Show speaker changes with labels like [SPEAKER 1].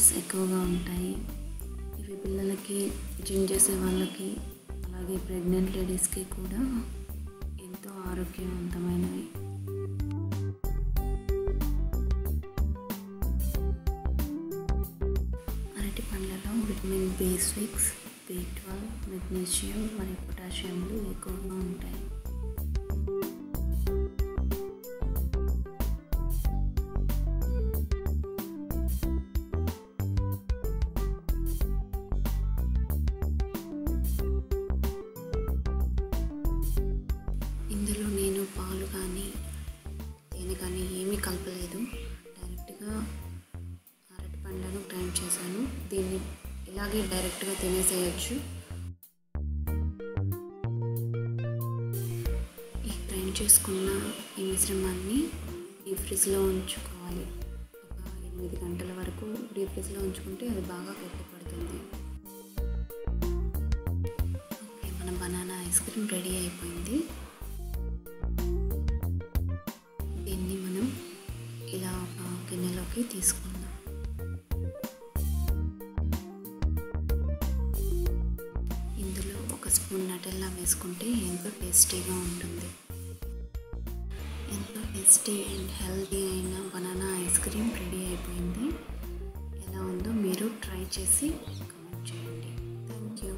[SPEAKER 1] Benefits ఎక్కువగా ఉంటాయి. ఇవి పిల్లలకి, జిమ్ చేసే వాళ్ళకి, అలాగే ప్రెగ్నెంట్ లేడీస్కి కూడా ఎంతో ఆరోగ్యవంతమైనవి. అరటి పండ్లలో విటమిన్ B6, B12, మెగ్నీషియం మరియు పొటాషియంలు ఎక్కువగా ఉంటాయి. ఇందులో నేను పాలు కానీ తేనె కానీ ఏమీ కలపలేదు. డైరెక్ట్గా అరటి పండ్లను గ్రైండ్ చేశాను. దీన్ని ఇలాగే డైరెక్ట్గా తినేసేయచ్చు. ఈ గ్రైండ్ చేసుకున్న ఈ మిశ్రమాన్ని డీప్ ఫ్రిడ్జ్లో ఉంచుకోవాలి. ఒక 8 గంటల వరకు డీప్ ఫ్రిడ్జ్లో ఉంచుకుంటే అది బాగా గట్టిపడుతుంది. ఓకే, మన బనానా ఐస్ క్రీమ్ రెడీ అయిపోయింది. దీన్ని మనం ఇలా ఒక గిన్నెలోకి తీసుకుందాం. ఇందులో ఒక స్పూన్ నటెల్లా వేసుకుంటే ఎంతో టేస్టీగా ఉంటుంది. ఎంతో టేస్టీ అండ్ హెల్తీ అయిన బనానా ఐస్ క్రీమ్ రెడీ అయిపోయింది. ఎలా ఉందో మీరు ట్రై చేసి కామెంట్ చేయండి. Thank you.